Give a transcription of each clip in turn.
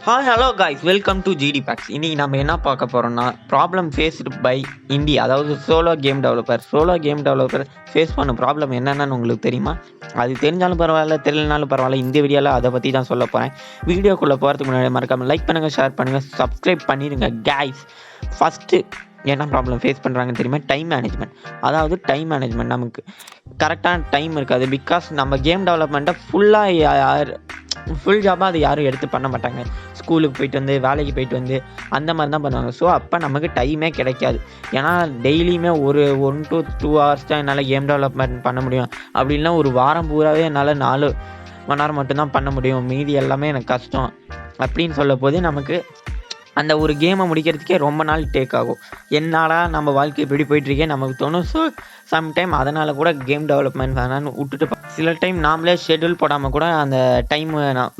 Hi hello guys, welcome to GD packs. இன்னைக்கு நம்ம என்ன பார்க்க போகிறோம்னா, ப்ராப்ளம் ஃபேஸ்டு பை இந்தியா, அதாவது சோலோ கேம் டெவலப்பர் ஃபேஸ் பண்ண ப்ராப்ளம் என்னென்னு உங்களுக்கு தெரியுமா? அது தெரிஞ்சாலும் பரவாயில்ல, தெரியலனாலும் பரவாயில்ல, இந்த வீடியோவில் அதை பற்றி தான் சொல்ல போகிறேன். வீடியோக்குள்ளே போகிறதுக்கு முன்னாடி மறக்காமல் லைக் பண்ணுங்கள், ஷேர் பண்ணுங்கள், சப்ஸ்கிரைப் பண்ணிடுங்க காய்ஸ். ஃபஸ்ட்டு என்ன ப்ராப்ளம் ஃபேஸ் பண்ணுறாங்கன்னு தெரியுமா? Time management. அதாவது டைம் மேனேஜ்மெண்ட் நமக்கு கரெக்டான டைம் இருக்காது. பிகாஸ் நம்ம கேம் டெவலப்மெண்ட்டை ஃபுல் ஜாபாக அது யாரும் எடுத்து பண்ண மாட்டாங்க. ஸ்கூலுக்கு போயிட்டு வந்து, வேலைக்கு போயிட்டு வந்து அந்த மாதிரி தான் பண்ணுவாங்க. ஸோ அப்போ நமக்கு டைமே கிடைக்காது. ஏன்னா டெய்லியுமே ஒரு 1 to 2 hours தான் என்னால் கேம் டெவலப்மெண்ட் பண்ண முடியும். அப்படி இல்லைனா ஒரு வாரம் பூராவே என்னால் 4 மணி நேரம் மட்டும்தான் பண்ண முடியும், மீதி எல்லாமே எனக்கு கஷ்டம் அப்படின்னு சொல்ல போது நமக்கு அந்த ஒரு கேமை முடிக்கிறதுக்கே ரொம்ப நாள் டேக் ஆகும். என்னடா நம்ம வாழ்க்கை இப்படி போயிட்டுருக்கே நமக்கு தோணும். ஸோ சம்டைம் அதனால் கூட கேம் டெவலப்மெண்ட் வேணான்னு விட்டுட்டு சில டைம் நாமளே ஷெட்யூல் போடாமல் கூட அந்த டைம்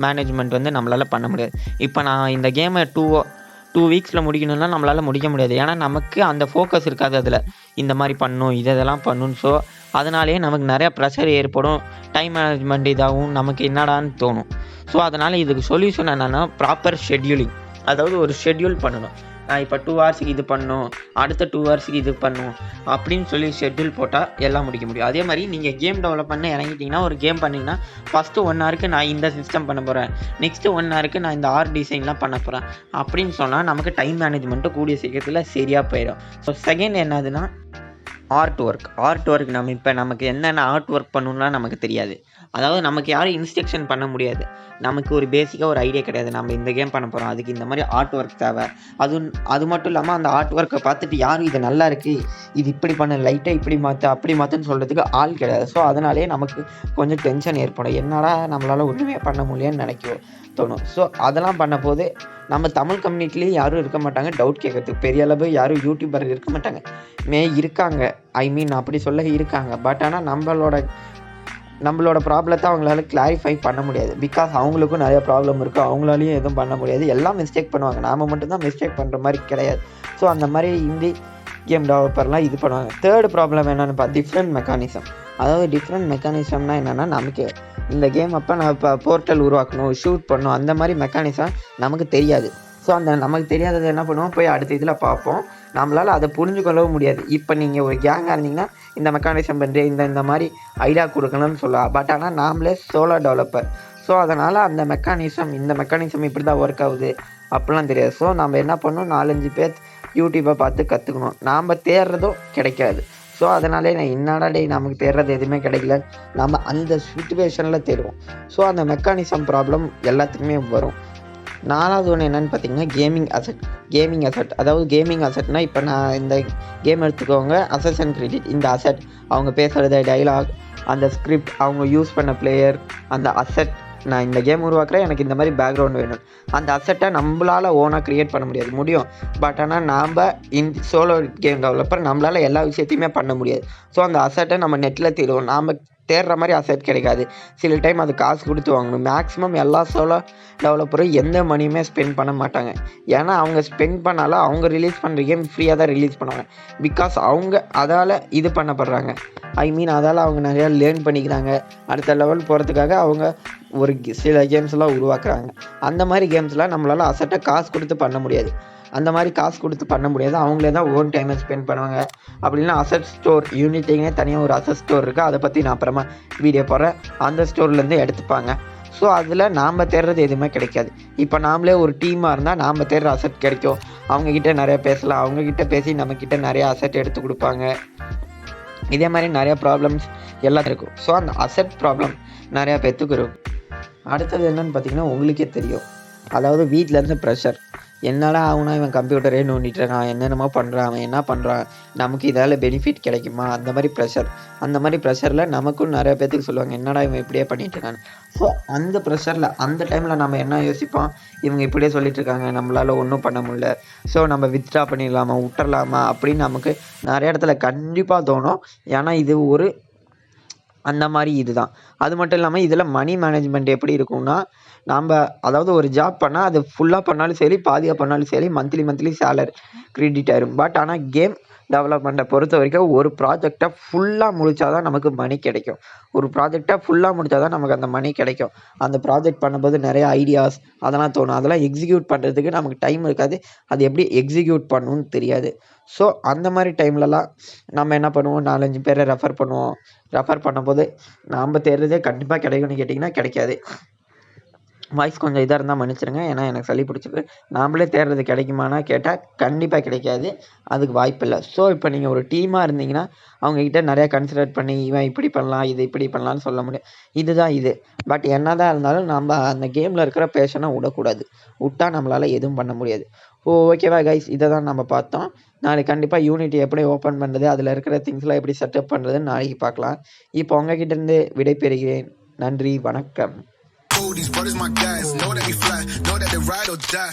மேனேஜ்மெண்ட் வந்து நம்மளால் பண்ண முடியாது. இப்போ நான் இந்த கேமை 2 வீக்ஸில் முடிக்கணும்னா நம்மளால் முடிக்க முடியாது. ஏன்னா நமக்கு அந்த ஃபோக்கஸ் இருக்காது. அதில் இந்த மாதிரி பண்ணணும், இதெல்லாம் பண்ணணும். ஸோ அதனாலேயே நமக்கு நிறையா ப்ரெஷர் ஏற்படும். டைம் மேனேஜ்மெண்ட் இதாகவும் நமக்கு என்னடான்னு தோணும். ஸோ அதனால் இதுக்கு சொல்யூஷன் என்னென்னா ப்ராப்பர் ஷெட்யூலிங். அதாவது ஒரு ஷெட்யூல் பண்ணணும். நான் இப்போ 2 ஹவர்ஸுக்கு இது பண்ணணும், அடுத்த 2 ஹவர்ஸுக்கு இது பண்ணணும் அப்படின்னு சொல்லி ஷெட்யூல் போட்டால் எல்லாம் முடிக்க முடியும். அதே மாதிரி நீங்கள் கேம் டெவலப் பண்ண இறங்கிட்டிங்கன்னா, ஒரு கேம் பண்ணிங்கன்னா ஃபஸ்ட்டு 1 ஹவருக்கு நான் இந்த சிஸ்டம் பண்ண போகிறேன், நெக்ஸ்ட்டு 1 ஹவருக்கு நான் இந்த ஆர்ட் டிசைன்லாம் பண்ண போகிறேன் அப்படின்னு சொன்னால் நமக்கு டைம் மேனேஜ்மெண்ட்டு கூடிய சீக்கிரத்தில் சரியாக போயிடும். ஸோ செகண்ட் என்னதுன்னா ஆர்ட் ஒர்க். நமக்கு என்னென்ன ஆர்ட் ஒர்க் பண்ணணும்லாம் நமக்கு தெரியாது. அதாவது நமக்கு யாரும் இன்ஸ்ட்ரக்ஷன் பண்ண முடியாது. நமக்கு ஒரு பேசிக்காக ஒரு ஐடியா கிடையாது. நம்ம இந்த கேம் பண்ண போகிறோம், அதுக்கு இந்த மாதிரி ஆர்ட் ஒர்க் தேவை. அது மட்டும் இல்லாமல் அந்த ஆர்ட் ஒர்க்கை பார்த்துட்டு யாரும் இது நல்லா இருக்குது, இது இப்படி பண்ண, லைட்டாக இப்படி மாற்று அப்படி மாற்றுன்னு சொல்கிறதுக்கு ஆள் கிடையாது. ஸோ அதனாலே நமக்கு கொஞ்சம் டென்ஷன் ஏற்படும். என்னடா நம்மளால் ஒன்றுமே பண்ண முடியலன்னு நினைக்க தோணும். ஸோ அதெல்லாம் பண்ண போது நம்ம தமிழ் கம்யூனிட்டிலேயே யாரும் இருக்க மாட்டாங்க டவுட் கேட்கறதுக்கு. பெரிய அளவு யாரும் யூடியூபர் இருக்க மாட்டாங்க. இருக்காங்க, அப்படி சொல்ல இருக்காங்க. பட் ஆனால் நம்மளோட ப்ராப்ளத்தை அவங்களால கிளாரிஃபை பண்ண முடியாது. பிகாஸ் அவங்களுக்கும் நிறைய ப்ராப்ளம் இருக்குது, அவங்களாலையும் எதுவும் பண்ண முடியாது. எல்லாம் மிஸ்டேக் பண்ணுவாங்க, நாம் மட்டும்தான் மிஸ்டேக் பண்ணுற மாதிரி கிடையாது. ஸோ அந்த மாதிரி இந்தி கேம் டெவலப்பர்லாம் இது பண்ணுவாங்க. தேர்ட் ப்ராப்ளம் என்னென்னு டிஃப்ரெண்ட் மெக்கானிசம். அதாவது டிஃப்ரெண்ட் மெக்கானிசம்னா என்னென்னா, நமக்கு இந்த கேம் அப்போ நான் இப்போ போர்ட்டல் உருவாக்கணும், ஷூட் பண்ணணும், அந்த மாதிரி மெக்கானிசம் நமக்கு தெரியாது. ஸோ அந்த நமக்கு தெரியாதது என்ன பண்ணுவோம், போய் அடுத்த இதில் பார்ப்போம். நம்மளால் அதை புரிஞ்சுக்கொள்ளவும் முடியாது. இப்போ நீங்கள் ஒரு கேங்காக இருந்தீங்கன்னா இந்த மெக்கானிசம் பண்ணுற இந்த மாதிரி ஐடியா கொடுக்கணும்னு சொல்லலாம். பட் ஆனால் நாமளே சோலோ டெவலப்பர். ஸோ அதனால் அந்த இந்த மெக்கானிசம் இப்படி தான் ஒர்க் ஆகுது அப்படிலாம் தெரியாது. ஸோ நம்ம என்ன பண்ணணும், 4-5 பேர் யூடியூப்பை பார்த்து கற்றுக்கணும். நாம் தேடுறதும் கிடைக்காது. ஸோ அதனாலே என்னடா நமக்கு தேடுறது எதுவுமே கிடைக்கல, நம்ம அந்த சிச்சுவேஷனில் தேடுவோம். ஸோ அந்த மெக்கானிசம் ப்ராப்ளம் எல்லாத்துக்குமே வரும். 4வது ஒன்று என்னென்னு பார்த்தீங்கன்னா கேமிங் அசட். அதாவது கேமிங் அசட்னால், இப்போ நான் இந்த கேம் எடுத்துக்கோங்க, அசசன் கிரெடிட். இந்த அசட் அவங்க பேசுகிறது, டைலாக், அந்த ஸ்கிரிப்ட், அவங்க யூஸ் பண்ண பிளேயர், அந்த அசட். நான் இந்த கேம் உருவாக்குறேன், எனக்கு இந்த மாதிரி பேக்ரவுண்ட் வேணும். அந்த அசட்டை நம்மளால் ஓனாக க்ரியேட் பண்ண முடியும். பட் ஆனால் நாம் இந்த சோலோ கேம் டெவலப்பர் நம்மளால் எல்லா விஷயத்தையுமே பண்ண முடியாது. ஸோ அந்த அசட்டை நம்ம நெட்டில் தேடுவோம். நாம் தேடுற மாதிரி அசட் கிடைக்காது. சில டைம் அது காசு கொடுத்து வாங்கணும். மேக்ஸிமம் எல்லா சோலோ டெவலப்பரும் எந்த மணியுமே ஸ்பெண்ட் பண்ண மாட்டாங்க. ஏன்னா அவங்க ஸ்பெண்ட் பண்ணாலும் அவங்க ரிலீஸ் பண்ணுற கேம் ஃப்ரீயாக தான் ரிலீஸ் பண்ணுவாங்க. பிகாஸ் அவங்க அதால் இது பண்ணப்படுறாங்க. அதால் அவங்க நிறையா லேர்ன் பண்ணிக்கிறாங்க. அடுத்த லெவல் போகிறதுக்காக அவங்க ஒரு சில கேம்ஸ்லாம் உருவாக்குறாங்க. அந்த மாதிரி கேம்ஸ்லாம் நம்மளால் அசட்டை காசு கொடுத்து பண்ண முடியாது. அவங்களே தான் ஓன் டைமை ஸ்பெண்ட் பண்ணுவாங்க. அப்படின்னா அசட் ஸ்டோர், யூனிட்டினே தனியாக ஒரு அசட் ஸ்டோர் இருக்குது. அதை பற்றி நான் அப்புறமா வீடியோ போடுறேன். அந்த ஸ்டோர்லேருந்து எடுத்துப்பாங்க. ஸோ அதில் நாம் தேடுறது எதுவுமே கிடைக்காது. இப்போ நாமளே ஒரு டீமாக இருந்தால் நாம் தேடுற அசட் கிடைக்கும். அவங்கக்கிட்ட நிறையா பேசலாம், அவங்கக்கிட்ட பேசி நம்மக்கிட்ட நிறையா அசட் எடுத்து கொடுப்பாங்க. இதே மாதிரி நிறையா ப்ராப்ளம்ஸ் எல்லாம் இருக்கும். ஸோ அந்த அசட் ப்ராப்ளம் நிறையா பேத்துக்கு இருக்கும். அடுத்தது என்னென்னு பார்த்தீங்கன்னா, உங்களுக்கே தெரியும், அதாவது வீட்டிலேருந்து ப்ரெஷர். என்னடா ஆகுனா இவன் கம்ப்யூட்டரே நோண்டிட்டு இருக்கான், என்னென்னமோ பண்ணுறான், அவன் என்ன பண்ணுறான், நமக்கு இதால் பெனிஃபிட் கிடைக்குமா, அந்த மாதிரி ப்ரெஷரில் நமக்கும் நிறைய பேத்துக்கு சொல்லுவாங்க, என்னடா இவன் இப்படியே பண்ணிட்டு இருக்கான்னு. ஸோ அந்த ப்ரெஷரில் அந்த டைமில் நம்ம என்ன யோசிப்போம், இவங்க இப்படியே சொல்லிட்டு இருக்காங்க, நம்மளால் ஒன்றும் பண்ண முடியல, ஸோ நம்ம வித்ட்ரா பண்ணிடலாமா, விட்டுறலாமா அப்படின்னு நமக்கு நிறைய இடத்துல கண்டிப்பாக தோணும். ஏன்னா இது ஒரு அந்த மாதிரி இதுதான். அது மட்டும் இல்லாமல் இதில் மணி மேனேஜ்மெண்ட் எப்படி இருக்கும்னா, அதாவது ஒரு ஜாப் பண்ணால் அது ஃபுல்லாக பண்ணாலும் சரி, பாதியாக பண்ணாலும் சரி, மந்த்லி சேலரி கிரெடிட் ஆயிரும். பட் ஆனால் கேம் டெவலப்மெண்ட்டை பொறுத்த வரைக்கும் ஒரு ப்ராஜெக்டை ஃபுல்லாக முடித்தா தான் நமக்கு மணி கிடைக்கும். ஒரு ப்ராஜெக்டை ஃபுல்லாக முடித்தா தான் நமக்கு அந்த மணி கிடைக்கும். அந்த ப்ராஜெக்ட் பண்ணும்போது நிறைய ஐடியாஸ் அதெல்லாம் தோணும். அதெல்லாம் எக்ஸிக்யூட் பண்ணுறதுக்கு நமக்கு டைம் இருக்காது. அது எப்படி எக்ஸிக்யூட் பண்ணணும்னு தெரியாது. ஸோ அந்த மாதிரி டைம்லலாம் நம்ம என்ன பண்ணுவோம், 4-5 பேரை ரெஃபர் பண்ணுவோம். ரெஃபர் பண்ணும்போது நாம் தேடுறதே கண்டிப்பாக கிடைக்கும்னு கேட்டிங்கன்னா கிடைக்காது. வாய்ஸ் கொஞ்சம் இதாக இருந்தால் மன்னிச்சிடுங்க, ஏன்னா எனக்கு சளி பிடிச்சிருக்கு. நாமளே தேடுறது கிடைக்குமானா கேட்டால் கண்டிப்பாக கிடைக்காது, அதுக்கு வாய்ப்பில்லை. ஸோ இப்போ நீங்கள் ஒரு டீமாக இருந்தீங்கன்னா அவங்கக்கிட்ட நிறையா கன்சிடர் பண்ணி இவன் இப்படி பண்ணலாம், இது இப்படி பண்ணலான்னு சொல்ல முடியும். இதுதான் இது. பட் என்ன தான் இருந்தாலும் நம்ம அந்த கேமில் இருக்கிற பேஷனை விடக்கூடாது. விட்டா நம்மளால் எதுவும் பண்ண முடியாது. ஓகேவா கைஸ், இதை தான் நம்ம பார்த்தோம். நாளைக்கு கண்டிப்பாக யூனிட்டி எப்படி ஓப்பன் பண்ணுறது, அதில் இருக்கிற திங்ஸ்லாம் எப்படி செட்டப் பண்ணுறதுன்னு நாளைக்கு பார்க்கலாம். இப்போ உங்ககிட்ட இருந்து விடை பெறுகிறேன். நன்றி, வணக்கம். These brothers my guys, know that we fly, know that they ride or die.